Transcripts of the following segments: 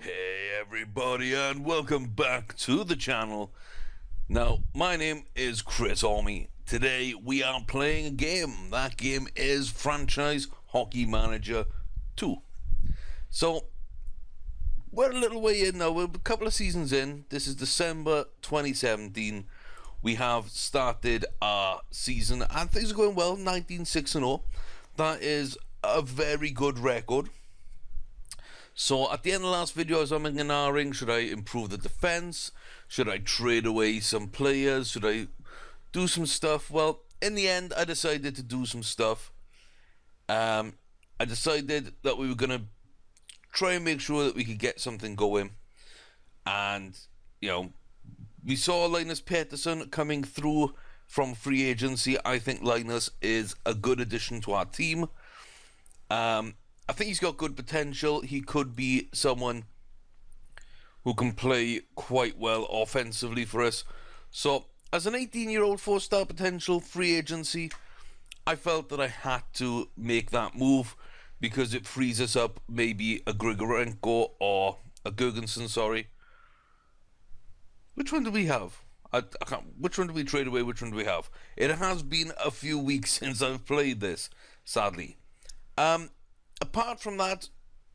Hey everybody, and welcome back to the channel. Now, my name is Chris Army. Today we are playing a game. That game is Franchise Hockey Manager 2. So, we're a little way in now. We're a couple of seasons in. This is December 2017. We have started our season and things are going well. 19-6-0. That is a very good record. So at the end of the last video, I was umming and ahhing, should I improve the defense? Should I trade away some players? Should I do some stuff? Well, in the end, I decided to do some stuff. I decided that we were going to try and make sure that we could get something going. And, you know, we saw Linus Pettersson coming through from free agency. I think Linus is a good addition to our team. I think he's got good potential. He could be someone who can play quite well offensively for us. So, as an 18-year-old 4-star potential free agency, I felt that I had to make that move because it frees us up maybe a Grigorenko or a Gergensen, sorry. Which one do we have? I can't, which one do we trade away? Which one do we have? It has been a few weeks since I've played this, sadly. Apart from that,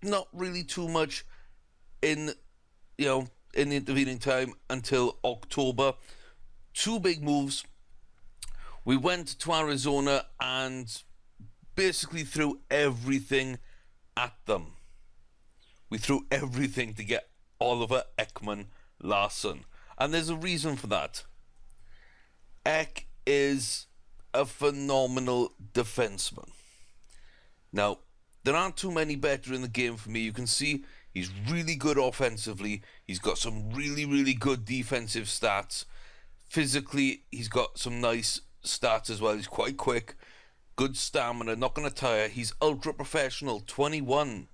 not really too much in the intervening time until October. Two big moves. We went to Arizona and basically threw everything at them. We threw everything to get Oliver Ekman-Larsson. And there's a reason for that. Ek is a phenomenal defenseman. Now, there aren't too many better in the game for me. You can see he's really good offensively. He's got some really, really good defensive stats. Physically, he's got some nice stats as well. He's quite quick, good stamina, not going to tire. He's ultra professional, 21.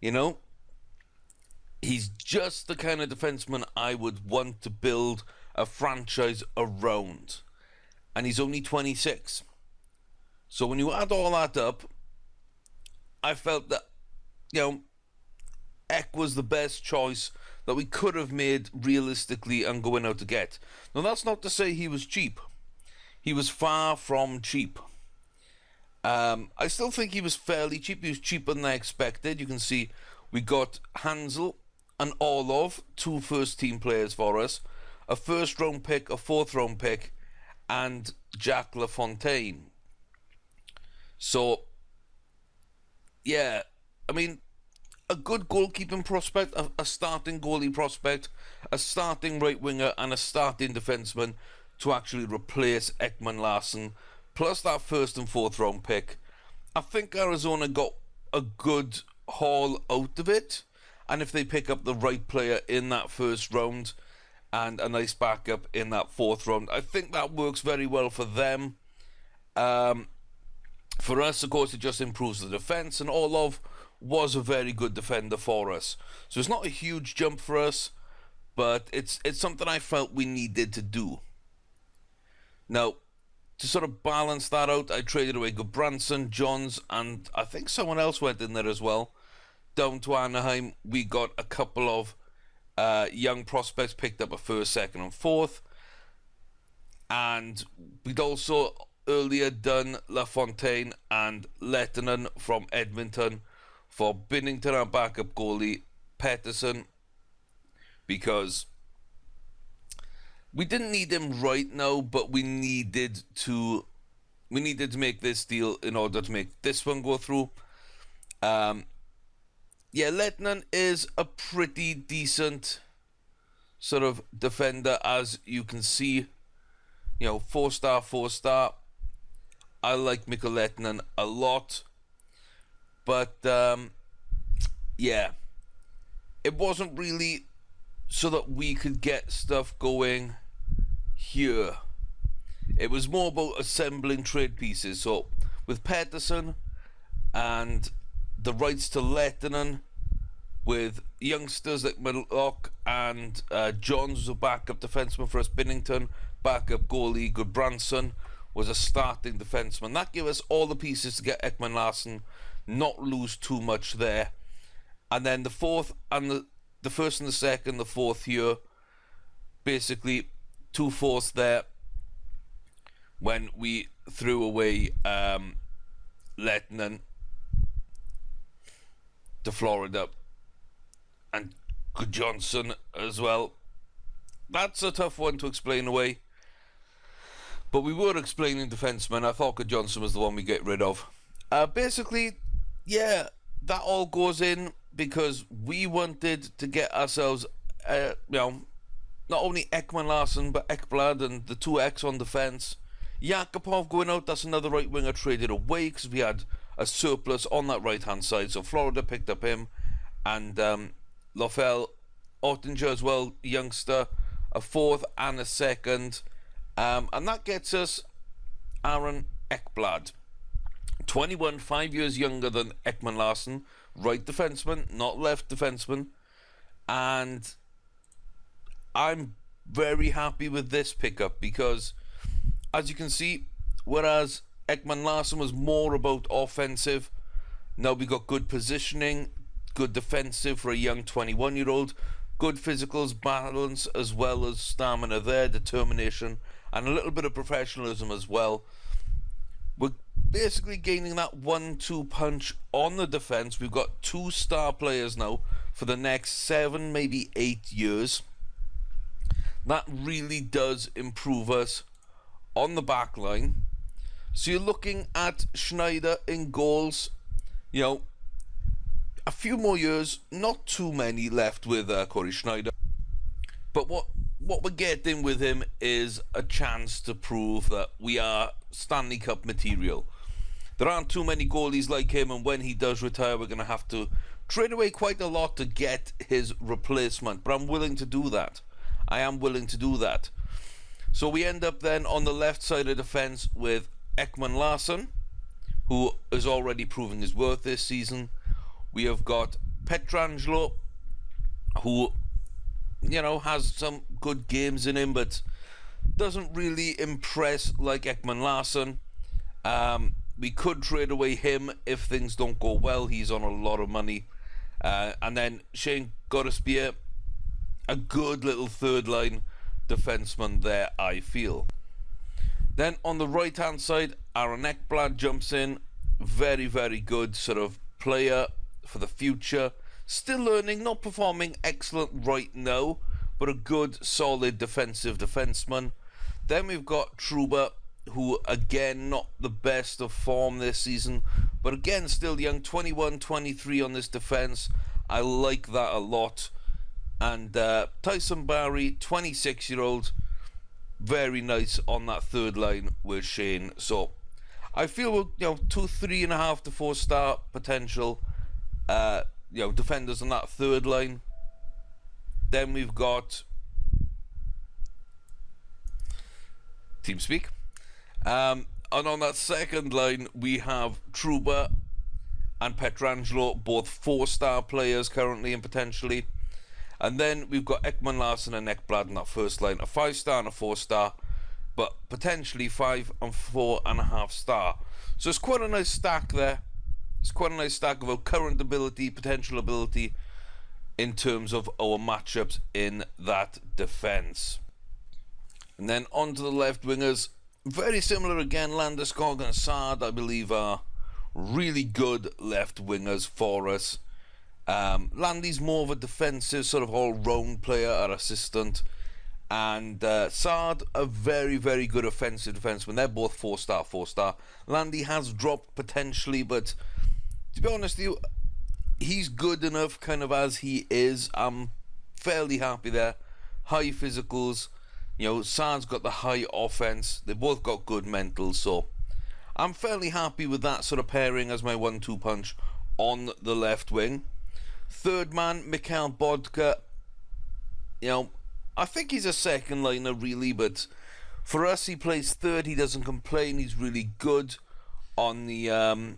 You know, he's just the kind of defenseman I would want to build a franchise around. And he's only 26. So when you add all that up, I felt that, Ek was the best choice that we could have made realistically and going out to get. Now, that's not to say he was cheap. He was far from cheap. I still think he was fairly cheap. He was cheaper than I expected. You can see we got Hansel and Orlov, two first-team players for us, a first-round pick, a fourth-round pick, and Jack LaFontaine. So, yeah, I mean, a good goalkeeping prospect, a starting goalie prospect, a starting right winger, and a starting defenseman to actually replace Ekman-Larsson, plus that first and fourth round pick. I think Arizona got a good haul out of it, and if they pick up the right player in that first round and a nice backup in that fourth round, I think that works very well for them. For us, of course, it just improves the defense, and Orlov was a very good defender for us. So it's not a huge jump for us, but it's something I felt we needed to do. Now, to sort of balance that out, I traded away Goodbranson, Johns, and I think someone else went in there as well. Down to Anaheim, we got a couple of young prospects, picked up a first, second, and fourth. And we'd also earlier done LaFontaine and Lehtinen from Edmonton for Binnington, our backup goalie, Pettersson, because we didn't need him right now, but we needed to make this deal in order to make this one go through. Yeah, Lehtinen is a pretty decent sort of defender, as you can see. 4-star, 4-star. I like Mikko Lehtinen a lot. But, yeah. It wasn't really so that we could get stuff going here. It was more about assembling trade pieces. So, with Pettersson and the rights to Lehtinen, with youngsters like Middlelock and Johns was a backup defenseman for us, Binnington, backup goalie, Goodbranson was a starting defenseman. That gave us all the pieces to get Ekman-Larsson, not lose too much there. And then the fourth and the first and the second, the fourth here. Basically, 2/4 there when we threw away Lettinen to Florida, and Johnson as well. That's a tough one to explain away, but we were explaining defensemen. I thought Johnson was the one we get rid of. Basically, yeah, that all goes in because we wanted to get ourselves, not only Ekman Larsson, but Ekblad and the 2X on defense. Yakupov going out, that's another right winger traded away because we had a surplus on that right hand side. So Florida picked up him, and Lofel Ottinger as well, youngster, a fourth and a second. And that gets us Aaron Ekblad. 21, 5 years younger than Ekman Larsson, right defenseman, not left defenseman. And I'm very happy with this pickup because, as you can see, whereas Ekman Larsson was more about offensive, now we got good positioning, good defensive for a young 21-year-old, good physicals, balance, as well as stamina there, determination, and a little bit of professionalism as well. We're basically gaining that 1-2 punch on the defense. We've got 2 star players now for the next 7, maybe 8 years. That really does improve us on the back line. So you're looking at Schneider in goals. You know, a few more years, not too many left with Corey Schneider. But what we're getting with him is a chance to prove that we are Stanley Cup material. There aren't too many goalies like him, and when he does retire, we're going to have to trade away quite a lot to get his replacement. But I'm willing to do that. I am willing to do that. So we end up then on the left side of defense with Ekman Larsson, who is already proving his worth this season. We have got Pietrangelo, who, you know, has some good games in him, but doesn't really impress like Ekman Larsson. We could trade away him if things don't go well. He's on a lot of money. And then Shane Gottespier, a good little third line defenseman there, I feel. Then on the right hand side, Aaron Ekblad jumps in. Very, very good sort of player for the future. Still learning, not performing excellent right now, but a good, solid defensive defenseman. Then we've got Trouba, who again, not the best of form this season, but again, still young, 21, 23 on this defense. I like that a lot. And Tyson Barrie, 26-year-old, very nice on that third line with Shane. So I feel we're, 3.5 to 4 star potential, defenders on that third line. Then we've got TeamSpeak. And on that second line, we have Trouba and Pietrangelo, both 4-star players currently and potentially. And then we've got Ekman Larsson and Ekblad in that first line, a 5-star and a 4-star, but potentially 5 and 4.5 star. So it's quite a nice stack there. It's quite a nice stack of our current ability, potential ability, in terms of our matchups in that defense. And then on to the left wingers. Very similar again. Landeskog and Saad, I believe, are really good left wingers for us. Landy's more of a defensive, sort of all-round player, our assistant. And Saad, a very, very good offensive defenseman. They're both 4-star, 4-star. Landy has dropped potentially, but to be honest with you, he's good enough kind of as he is. I'm fairly happy there. High physicals. Saad's got the high offense. They've both got good mentals, so I'm fairly happy with that sort of pairing as my 1-2 punch on the left wing. Third man, Mikhail Bodka. I think he's a second liner really, but for us he plays third. He doesn't complain. He's really good on the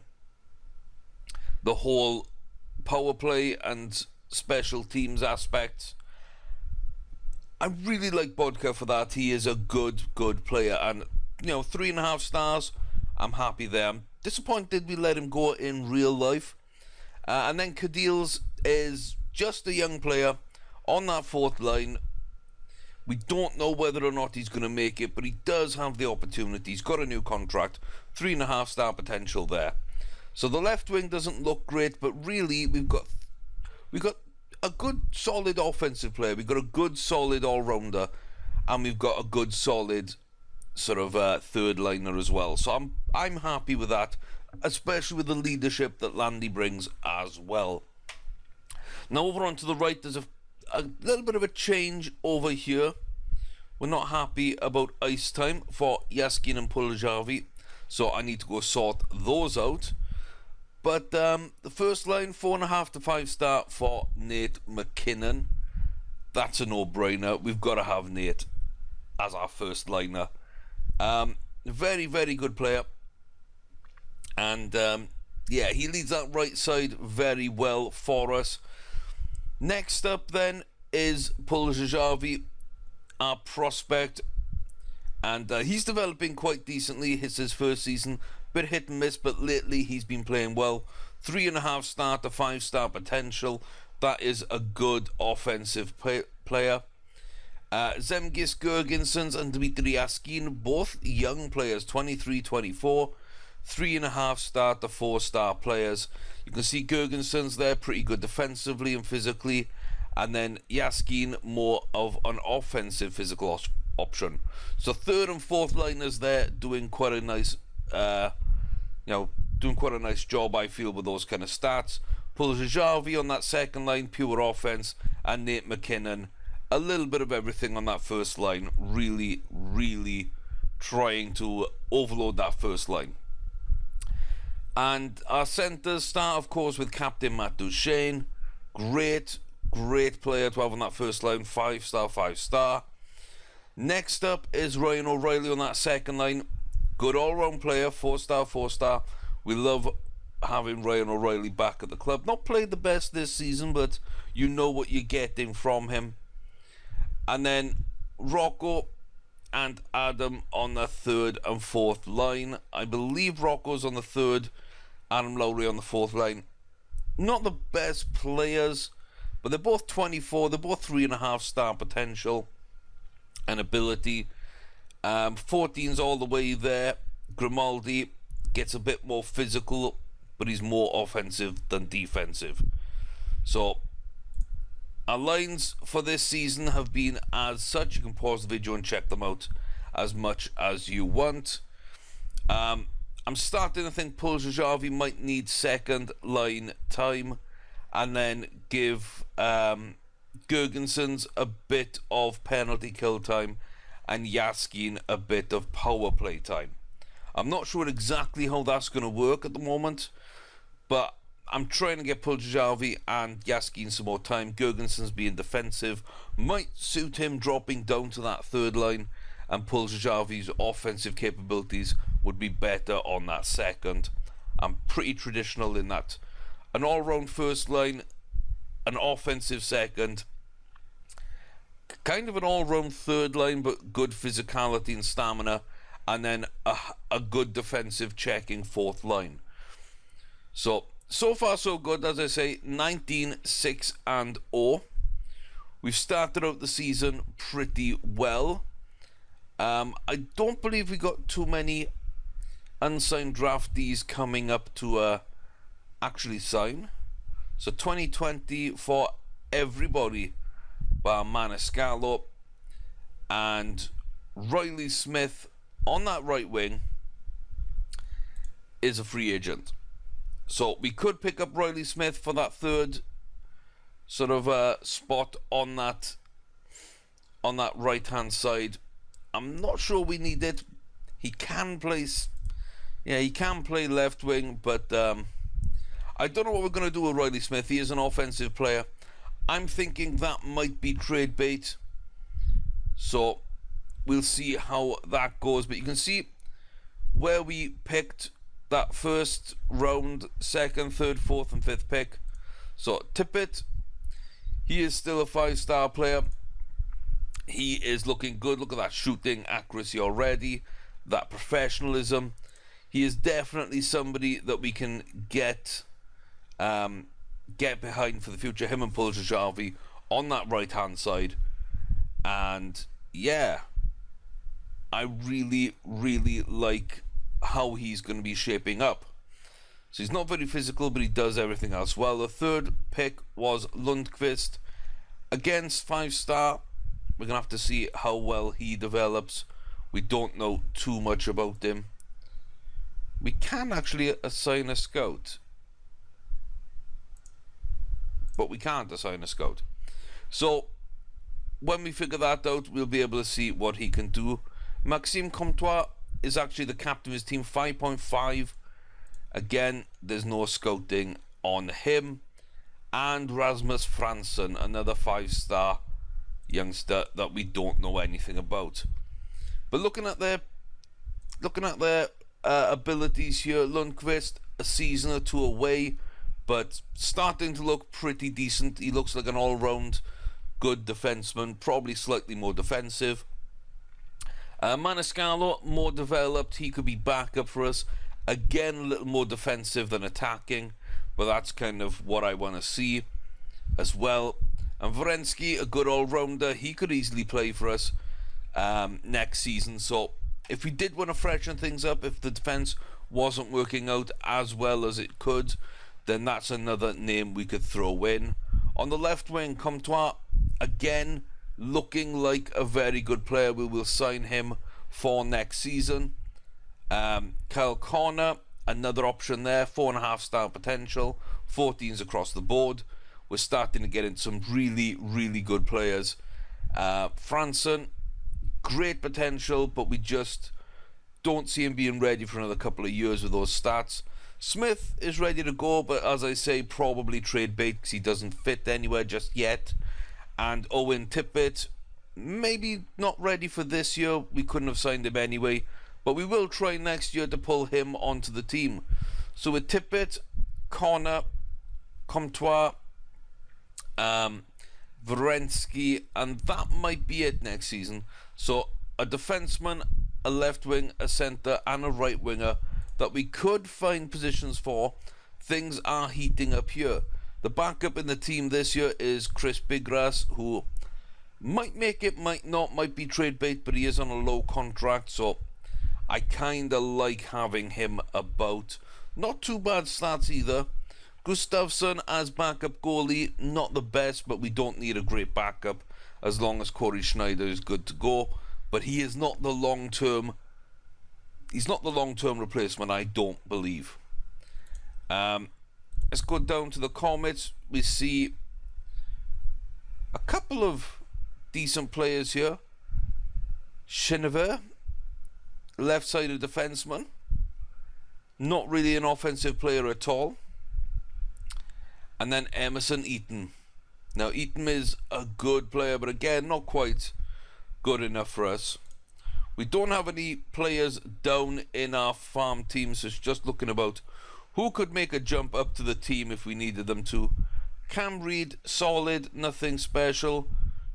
whole power play and special teams aspects. I really like Bodka for that. He is a good player, and 3.5 stars, I'm happy there. I'm disappointed we let him go in real life. And then Cadilles is just a young player, On that fourth line, we don't know whether or not he's going to make it, but he does have the opportunity. He's got a new contract, 3.5-star potential there. So the left wing doesn't look great, but really we've got a good solid offensive player. We've got a good solid all-rounder, and we've got a good solid sort of third liner as well. So I'm happy with that, especially with the leadership that Landy brings as well. Now over on to the right, there's a little bit of a change over here. We're not happy about ice time for Yaskin and Puljavi, so I need to go sort those out. But the first line, 4.5 to 5-star for Nate McKinnon. That's a no-brainer. We've got to have Nate as our first liner. Very, very good player. And yeah, he leads that right side very well for us. Next up then is Puljavi, our prospect. And he's developing quite decently. It's his first season. Bit hit and miss, but lately he's been playing well. 3.5-star to 5-star potential. That is a good offensive player. Zemgis Girgensons and Dmitry Yaskin, both young players, 23, 24. 3.5-star to 4-star players. You can see Girgensons there, pretty good defensively and physically. And then Yaskin, more of an offensive physical option. So third and fourth liners there doing quite a nice doing quite a nice job, I feel, with those kind of stats. Puljavi on that second line, pure offense, and Nate McKinnon, a little bit of everything on that first line. Really, really trying to overload that first line. And our centres start, of course, with Captain Matt Duchesne. Great player to have on that first line, 5-star, 5-star. Next up is Ryan O'Reilly on that second line. Good all-round player, 4-star, 4-star. We love having Ryan O'Reilly back at the club. Not played the best this season, but you know what you're getting from him. And then Rocco and Adam on the third and fourth line. I believe Rocco's on the third, Adam Lowry on the fourth line. Not the best players, but they're both 24. They're both 3.5-star potential and ability. 14's all the way there. Grimaldi gets a bit more physical, but he's more offensive than defensive. So our lines for this season have been as such. You can pause the video and check them out as much as you want. I'm starting to think Puljavi might need second line time, and then give Girgensons a bit of penalty kill time and Yaskin a bit of power play time. I'm not sure exactly how that's going to work at the moment, but I'm trying to get Puljavi and Yaskin some more time. Girgensons being defensive might suit him dropping down to that third line, and Puljavi's offensive capabilities would be better on that second. I'm pretty traditional in that. An all-round first line, an offensive second, kind of an all-round third line, but good physicality and stamina, and then a good defensive checking fourth line. So far so good. As I say, 19-6-0. We've started out the season pretty well. I don't believe we got too many unsigned draftees coming up to actually sign. So 2020 for everybody bar Maniscalco, and Riley Smith on that right wing is a free agent. So we could pick up Riley Smith for that third sort of spot on that right hand side. I'm not sure we need it. He can play left wing, but I don't know what we're going to do with Riley Smith. He is an offensive player. I'm thinking that might be trade bait. So we'll see how that goes. But you can see where we picked that first round, second, third, fourth, and fifth pick. So Tippett, he is still a 5-star player. He is looking good. Look at that shooting accuracy already, that professionalism. He is definitely somebody that we can get behind for the future. Him and Puljavi on that right hand side. And yeah, I really, really like how he's going to be shaping up. So he's not very physical, but he does everything else well. The third pick was Lundqvist. Against 5-star. We're going to have to see how well he develops. We don't know too much about him. We can actually assign a scout, but we can't assign a scout. So when we figure that out, we'll be able to see what he can do. Maxime Comtois is actually the captain of his team, 5.5. Again, there's no scouting on him. And Rasmus Fransson, another 5-star youngster that we don't know anything about. But looking at their abilities here, Lundqvist, a season or two away, but starting to look pretty decent. He looks like an all-round good defenseman, probably slightly more defensive. Maniscalco, more developed. He could be backup for us. Again, a little more defensive than attacking, but that's kind of what I want to see as well. And Werenski, a good all-rounder. He could easily play for us next season. So if we did want to freshen things up, if the defense wasn't working out as well as it could, then that's another name we could throw in. On the left wing, Comtois, again, looking like a very good player. We will sign him for next season. Kyle Connor, another option there, 4.5-star potential, 14s across the board. We're starting to get into some really, really good players. Fransson, great potential, but we just don't see him being ready for another couple of years with those stats. Smith is ready to go, but as I say, probably trade bait because he doesn't fit anywhere just yet. And Owen Tippett, maybe not ready for this year. We couldn't have signed him anyway, but we will try next year to pull him onto the team. So with Tippett, Connor, Comtois, Werenski, and that might be it next season. So a defenseman, a left wing, a centre, and a right winger that we could find positions for. Things are heating up here. The backup in the team this year is Chris Biggrass, who might make it, might not, might be trade bait, but he is on a low contract, so I kind of like having him about. Not too bad stats either. Gustafsson as backup goalie, not the best, but we don't need a great backup as long as Corey Schneider is good to go. But he is not the long-term. He's not the long-term replacement, I don't believe. Let's go down to the Comets. We see a couple of decent players here. Chenever, left-sided defenseman. Not really an offensive player at all. And then Emerson Eaton. Now, Eaton is a good player, but again, not quite good enough for us. We don't have any players down in our farm team, so it's just looking about who could make a jump up to the team if we needed them to. Cam Reed, solid, nothing special.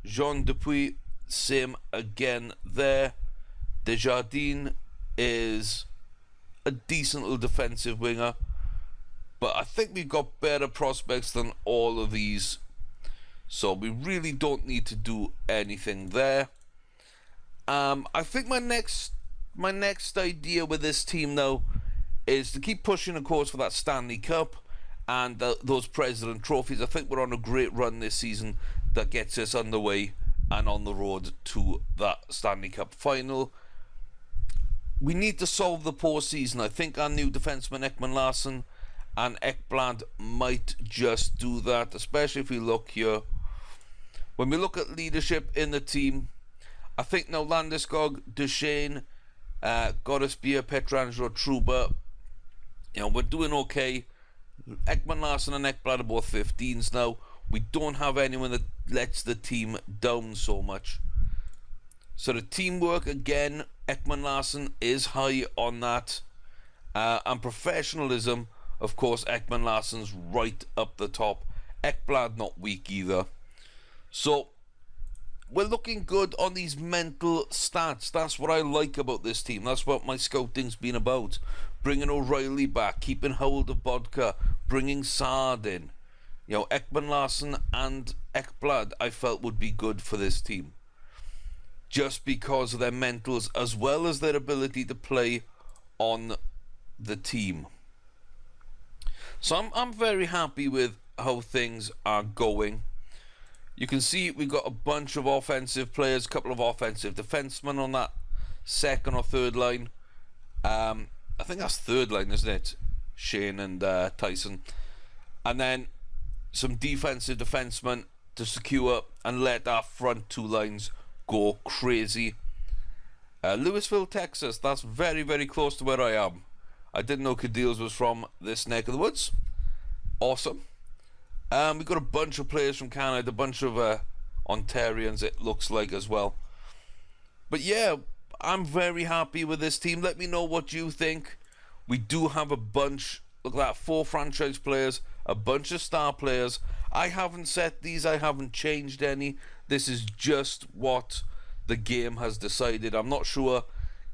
Jean Dupuis, same again there. Desjardins is a decent little defensive winger, but I think we've got better prospects than all of these, so we really don't need to do anything there. I think my next idea with this team now is to keep pushing, of course, for that Stanley Cup and those President Trophies. I think we're on a great run this season that gets us underway and on the road to that Stanley Cup final. We need to solve the postseason. I think our new defenseman Ekman Larsson and Ekblad might just do that, especially if we look here. When we look at leadership in the team, I think now Landeskog, Duchesne, Godesbeer, Petrangelo, Trouba, we're doing okay. Ekman Larsson and Ekblad are both 15s now. We don't have anyone that lets the team down so much. So the teamwork, again, Ekman Larsson is high on that. And professionalism, of course, Ekman Larsson's right up the top. Ekblad not weak either. So we're looking good on these mental stats. That's what I like about this team. That's what my scouting's been about. Bringing O'Reilly back, keeping hold of Bodka, bringing Sard in. Ekman Larsson and Ekblad I felt would be good for this team. Just because of their mentals as well as their ability to play on the team. So I'm very happy with how things are going. You can see we've got a bunch of offensive players, a couple of offensive defensemen on that second or third line. I think that's third line, isn't it? Shane and Tyson. And then some defensive defensemen to secure and let our front two lines go crazy. Louisville, Texas. That's very, very close to where I am. I didn't know Cadilles was from this neck of the woods. Awesome. We've got a bunch of players from Canada, a bunch of Ontarians, it looks like, as well. But yeah, I'm very happy with this team. Let me know what you think. We do have a bunch, look at that, 4 franchise players, a bunch of star players. I haven't set these, I haven't changed any. This is just what the game has decided. I'm not sure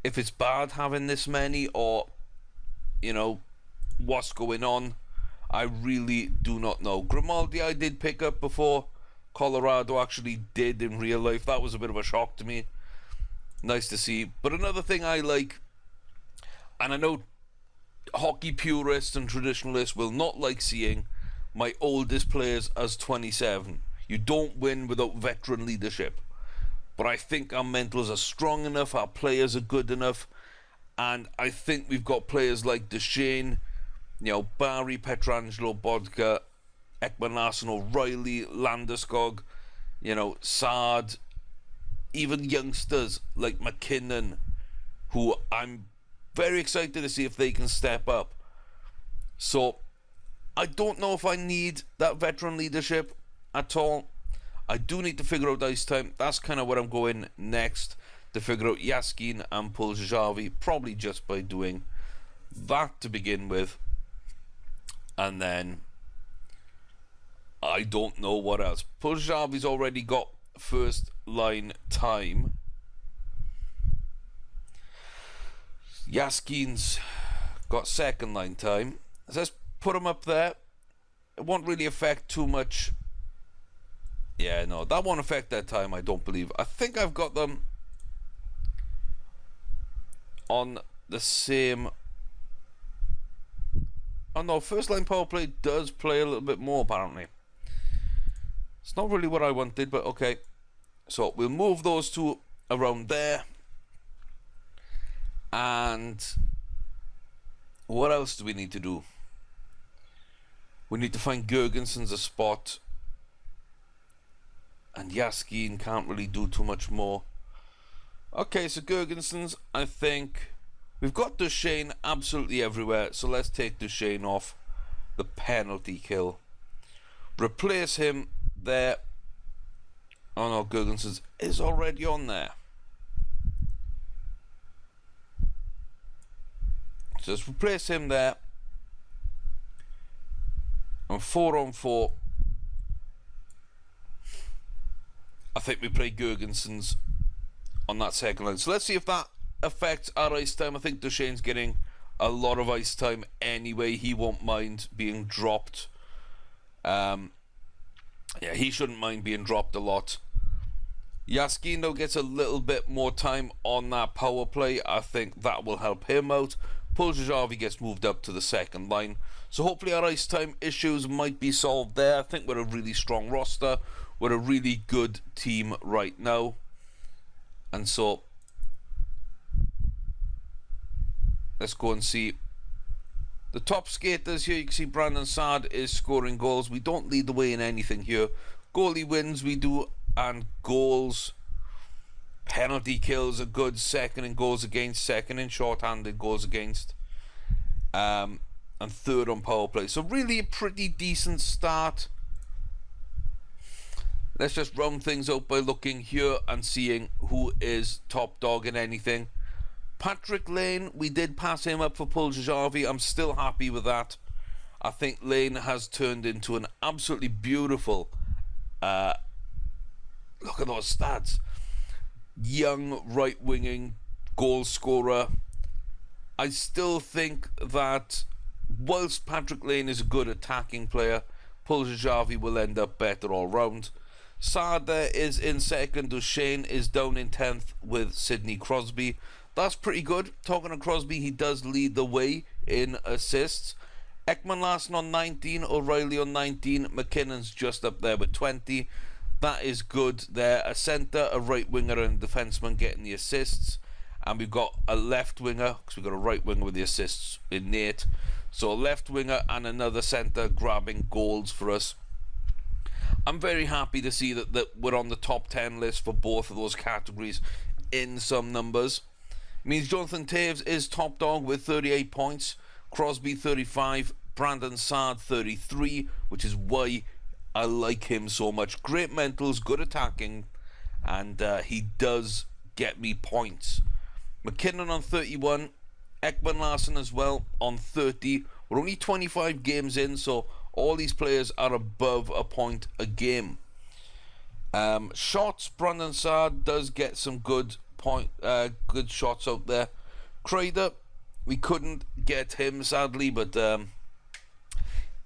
if it's bad having this many or, what's going on. I really do not know. Grimaldi I did pick up before Colorado actually did in real life. That was a bit of a shock to me. Nice to see. But another thing I like, and I know hockey purists and traditionalists will not like seeing my oldest players as 27. You don't win without veteran leadership. But I think our mentals are strong enough, our players are good enough, and I think we've got players like Duchesne, Barry, Petrangelo, Bodka, Ekman Larsson, O'Reilly, Landeskog, Saad, even youngsters like McKinnon, who I'm very excited to see if they can step up. So I don't know if I need that veteran leadership at all. I do need to figure out ice time. That's kind of where I'm going next, to figure out Yaskin and Puljujarvi, probably just by doing that to begin with. And then I don't know what else. Puljujarvi's already got first line time. Yaskin's got second line time. So let's put him up there. It won't really affect too much. Yeah, no, that won't affect their time, I don't believe. I think I've got them on the same... Oh no, first line power play does play a little bit more, apparently. It's not really what I wanted, but okay. So we'll move those two around there. And what else do we need to do? We need to find Gergensen's a spot. And Yaskin can't really do too much more. Okay, so Gergensen's, I think... We've got Duchesne absolutely everywhere, so let's take Duchesne off the penalty kill. Replace him there. Oh no, Gergensen's is already on there. So let's replace him there. And 4-on-4. I think we play Gergensen's on that second line. So let's see if that affects our ice time. I think Duchesne's getting a lot of ice time anyway. He won't mind being dropped. Yeah, he shouldn't mind being dropped a lot. Yaskin though gets a little bit more time on that power play. I think that will help him out. Puljujarvi gets moved up to the second line. So hopefully our ice time issues might be solved there. I think we're a really strong roster. We're a really good team right now. And so let's go and see the top skaters here. You can see Brandon Saad is scoring goals. We don't lead the way in anything here. Goalie wins we do, and goals. Penalty kills are good. Second in goals against. Second in short-handed goals against. And third on power play. So really a pretty decent start. Let's just round things out by looking here and seeing who is top dog in anything. Patrick Lane, we did pass him up for Puljujarvi. I'm still happy with that. I think Lane has turned into an absolutely beautiful... look at those stats. Young, right-winging goal scorer. I still think that whilst Patrick Lane is a good attacking player, Puljajavi will end up better all round. Saad there is in second. Duchesne is down in 10th with Sidney Crosby. That's pretty good. Talking to Crosby, he does lead the way in assists. Ekman Larsson on 19, O'Reilly on 19, McKinnon's just up there with 20. That is good there. A centre, a right winger and a defenseman getting the assists. And we've got a left winger, because we've got a right winger with the assists in Nate. So a left winger and another centre grabbing goals for us. I'm very happy to see that we're on the top 10 list for both of those categories in some numbers. It means Jonathan Taves is top dog with 38 points. Crosby 35, Brandon Saad 33, which is why I like him so much. Great mentals, good attacking, and he does get me points. McKinnon on 31, Ekman Larsson as well on 30. We're only 25 games in, so all these players are above a point a game. Shots, Brandon Saad does get some good shots out there. Kreider, we couldn't get him sadly, but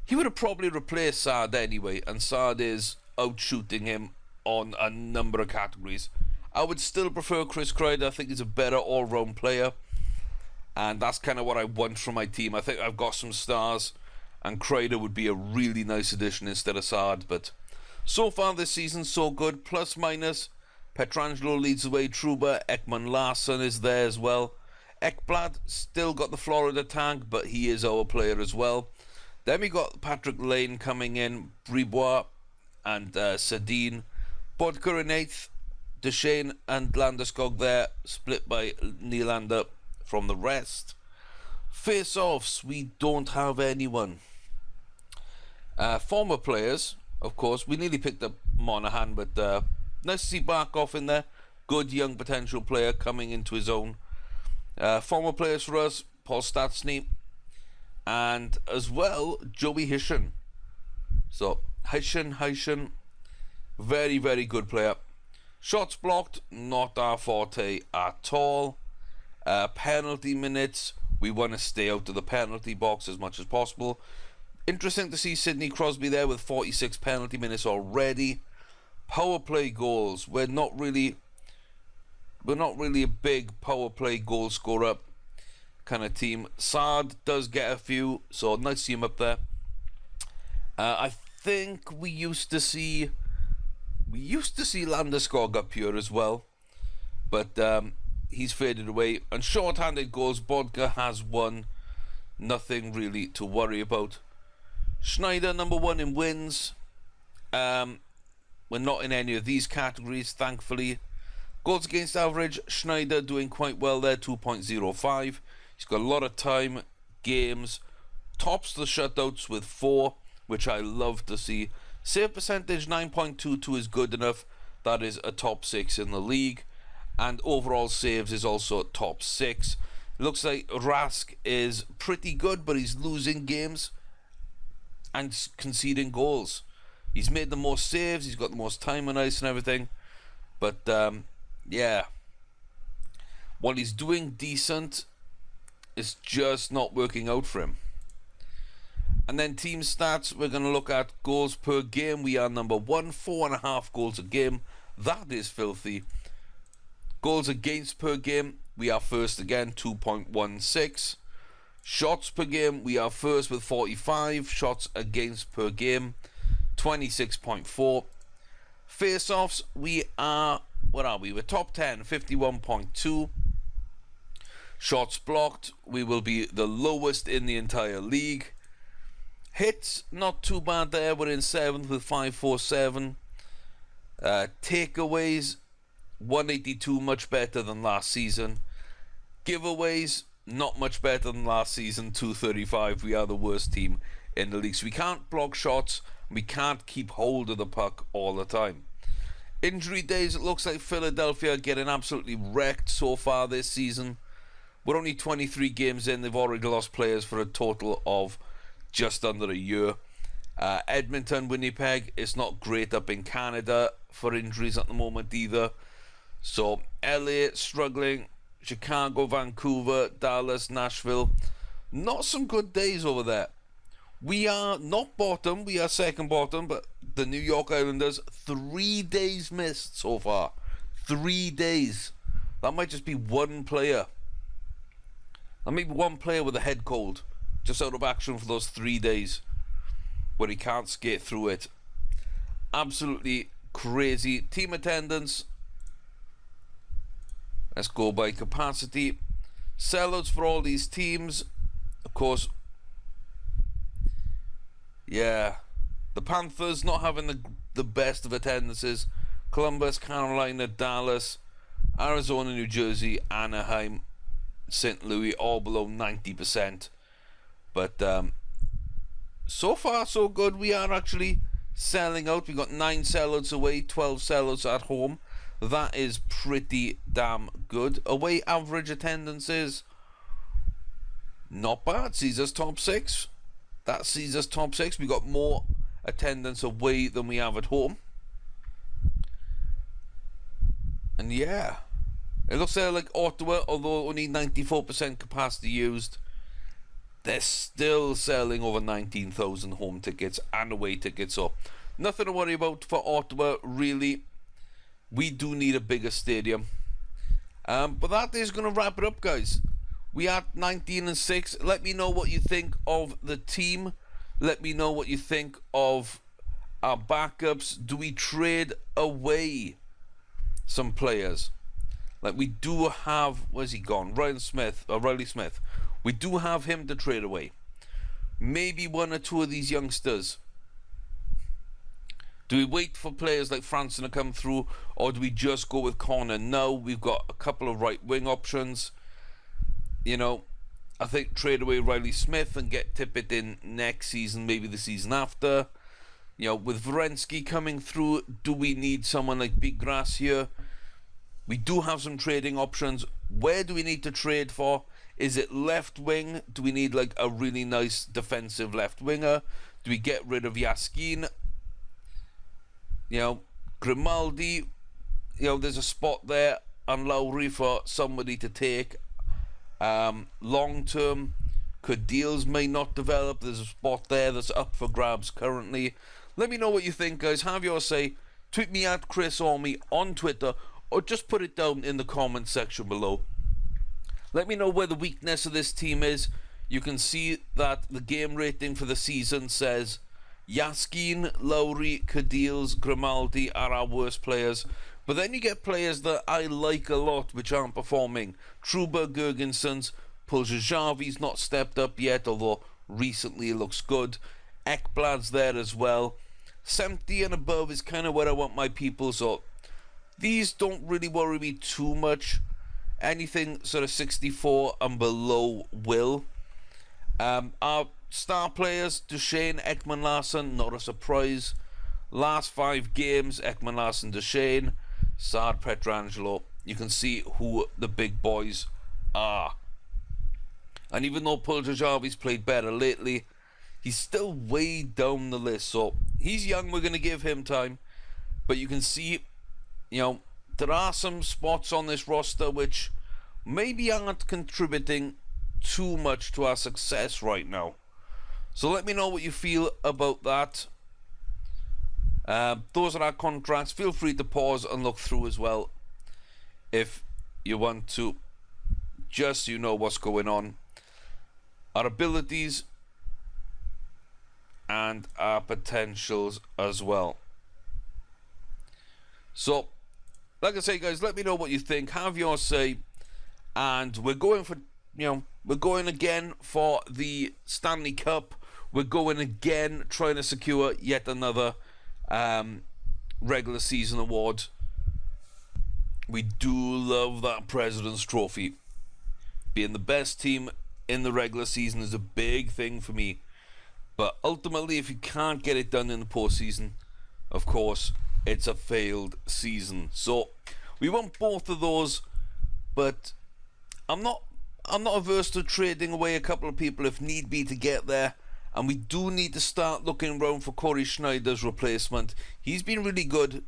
he would have probably replaced Saad anyway, and Saad is out shooting him on a number of categories. I would still prefer Chris Kreider. I think he's a better all-round player, and that's kind of what I want from my team. I think I've got some stars, and Kreider would be a really nice addition instead of Saad. But so far this season, so good. Plus minus, Pietrangelo leads the way. Trouba, Ekman Larsson is there as well. Ekblad still got the Florida tag, but he is our player as well. Then we got Patrick Lane coming in, Bribois and Sedin. Bodker in 8th. Duchesne and Landeskog there, split by Nylander from the rest. Face-offs, we don't have anyone. Former players, of course, we nearly picked up Monahan, but nice to see Barkov in there. Good young potential player coming into his own. Former players for us, Paul Stastny, and as well, Joey Hishin. So, Hishin, very, very good player. Shots blocked, not our forte at all. Penalty minutes, we want to stay out of the penalty box as much as possible. Interesting to see Sidney Crosby there with 46 penalty minutes already. Power play goals, we're not really a big power play goal scorer kind of team. Saad does get a few, so nice to see him up there. I think we used to see Landeskog up here as well, but he's faded away. And short-handed goals, Bodka has one. Nothing really to worry about. Schneider, number 1 in wins. We're not in any of these categories, thankfully. Goals against average, Schneider doing quite well there, 2.05. He's got a lot of time, games. Tops the shutouts with 4, which I love to see. Save percentage 9.22 is good enough. That is a top 6 in the league. And overall saves is also top 6. Looks like Rask is pretty good, but he's losing games and conceding goals. He's made the most saves, he's got the most time on ice and everything. But yeah, while he's doing decent, it's just not working out for him. And then team stats, we're going to look at goals per game. We are number 1, 4.5 goals a game. That is filthy. Goals against per game, we are first again, 2.16. Shots per game, we are first with 45. Shots against per game, 26.4. Face-offs, we are, what are we? We're top 10, 51.2. Shots blocked, we will be the lowest in the entire league. Hits, not too bad there. We're in 7th with 547. Takeaways, 182, much better than last season. Giveaways, not much better than last season, 235. We are the worst team in the league. So we can't block shots. We can't keep hold of the puck all the time. Injury days, it looks like Philadelphia are getting absolutely wrecked so far this season. We're only 23 games in. They've already lost players for a total of just under a year. Edmonton, Winnipeg, it's not great up in Canada for injuries at the moment either. So LA struggling, Chicago, Vancouver, Dallas, Nashville, not some good days over there. We are not bottom, we are second bottom, but the New York Islanders, 3 days missed so far. 3 days. That might just be one player. That may be one player with a head cold, just out of action for those 3 days, where he can't skate through it. Absolutely crazy. Team attendance. Let's go by capacity. Sellouts for all these teams. Of course, yeah, the Panthers not having the best of attendances. Columbus, Carolina, Dallas, Arizona, New Jersey, Anaheim, St. Louis, all below 90%. But so far, so good. We are actually selling out. We got 9 sellouts away, 12 sellouts at home. That is pretty damn good. Away average attendances, not bad. Sees us top 6. That sees us top 6. We got more attendance away than we have at home. And yeah, it looks like Ottawa, although only 94% capacity used, they're still selling over 19,000 home tickets and away tickets. So nothing to worry about for Ottawa, really. We do need a bigger stadium. But that is going to wrap it up, guys. We are 19-6. Let me know what you think of the team. Let me know what you think of our backups. Do we trade away some players? Like, we do have, where's he gone? Riley Smith. We do have him to trade away. Maybe one or two of these youngsters. Do we wait for players like Franson to come through, or do we just go with Connor? No, we've got a couple of right wing options. You know, I think trade away Riley Smith and get Tippett in next season, maybe the season after. You know, with Werenski coming through, do we need someone like Big Grass here? We do have some trading options. Where do we need to trade for? Is it left wing? Do we need like a really nice defensive left winger? Do we get rid of Yaskin? You know, Grimaldi, you know, there's a spot there on Lowry for somebody to take. Long term, could deals may not develop. There's a spot there that's up for grabs currently. Let me know what you think, guys. Have your say. Tweet me at Chris Orme on Twitter, or just put it down in the comment section below. Let me know where the weakness of this team is. You can see that the game rating for the season says Yaskin, Lowry, Cadilles, Grimaldi are our worst players. But then you get players that I like a lot which aren't performing. Trouba, Gergensons, Puljajavi's not stepped up yet, although recently it looks good. Ekblad's there as well. 70 and above is kind of where I want my people, so these don't really worry me too much. Anything sort of 64 and below will. Our star players, Duchesne, Ekman Larsson, not a surprise. Last 5 games, Ekman Larsson, Duchesne, Saad, Petrangelo. You can see who the big boys are. And even though Puljajavi's played better lately, he's still way down the list. So he's young, we're going to give him time. But you can see, you know, there are some spots on this roster which maybe aren't contributing too much to our success right now. So let me know what you feel about that. Those are our contracts. Feel free to pause and look through as well if you want to, just so you know what's going on. Our abilities and our potentials as well. So, like I say, guys, let me know what you think. Have your say. And we're going for, you know, we're going again for the Stanley Cup. We're going again trying to secure yet another regular season award. We do love that President's Trophy. Being the best team in the regular season is a big thing for me. But ultimately, if you can't get it done in the postseason, of course, it's a failed season. So we want both of those, but I'm not averse to trading away a couple of people if need be to get there. And we do need to start looking around for Corey Schneider's replacement. He's been really good.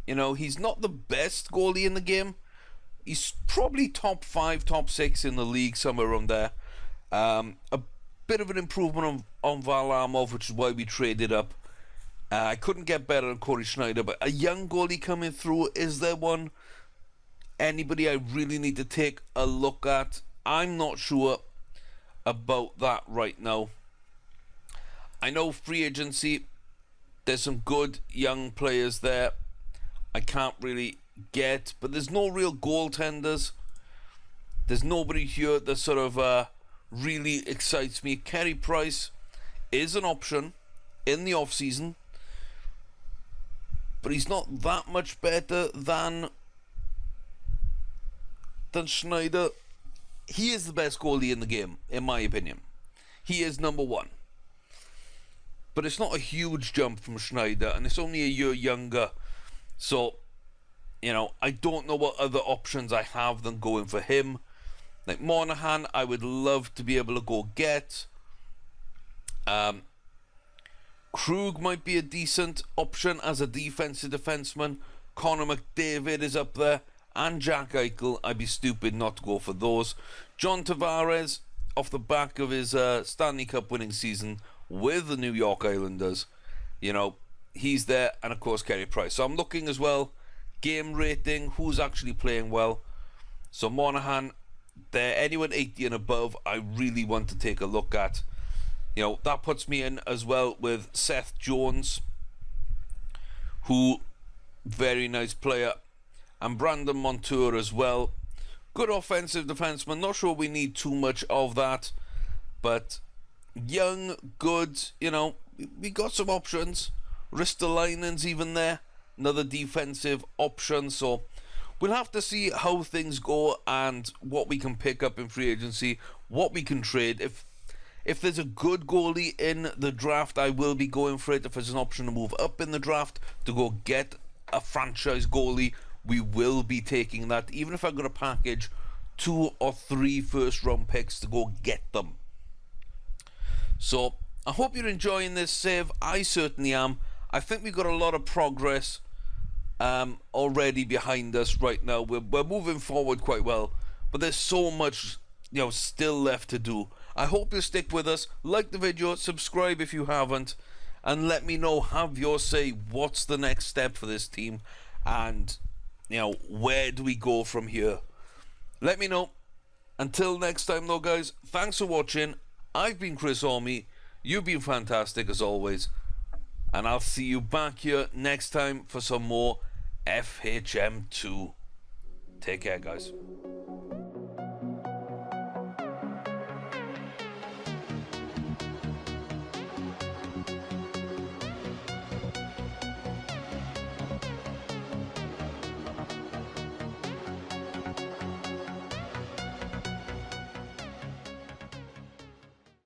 You know, he's not the best goalie in the game. He's probably top 5, top 6 in the league, somewhere around there. bit of an improvement on Varlamov, which is why we traded up. I couldn't get better than Corey Schneider, but a young goalie coming through, is there one? Anybody I really need to take a look at? I'm not sure about that right now. I know free agency, there's some good young players there I can't really get, but there's no real goaltenders. There's nobody here that sort of really excites me. Carey Price is an option in the off-season, but he's not that much better than Schneider. He is the best goalie in the game, in my opinion. He is number one. But it's not a huge jump from Schneider, and it's only a year younger. So, you know, I don't know what other options I have than going for him. Like Monahan, I would love to be able to go get. Krug might be a decent option as a defensive defenseman. Connor McDavid is up there. And Jack Eichel. I'd be stupid not to go for those. John Tavares, off the back of his Stanley Cup winning season with the New York Islanders, you know, he's there. And of course Carey Price. So I'm looking as well, game rating, who's actually playing well. So Monahan, there, anyone 80 and above, I really want to take a look at. You know, that puts me in as well with Seth Jones, who, very nice player, and Brandon Montour as well. Good offensive defenseman. Not sure we need too much of that, but young, good, you know, we got some options. Ristolainen's even there, another defensive option. So we'll have to see how things go and what we can pick up in free agency, what we can trade. If there's a good goalie in the draft, I will be going for it. If there's an option to move up in the draft to go get a franchise goalie, we will be taking that, even if I'm going to package 2 or 3 first-round picks to go get them. So I hope you're enjoying this save. I certainly am. I think we've got a lot of progress already behind us right now. We're moving forward quite well, but there's so much, you know, still left to do. I hope you stick with us. Like the video, subscribe if you haven't, and let me know, have your say, what's the next step for this team, and you know, where do we go from here? Let me know. Until next time though, guys, thanks for watching. I've been Chris Orme. You've been fantastic as always, and I'll see you back here next time for some more FHM2. Take care, guys.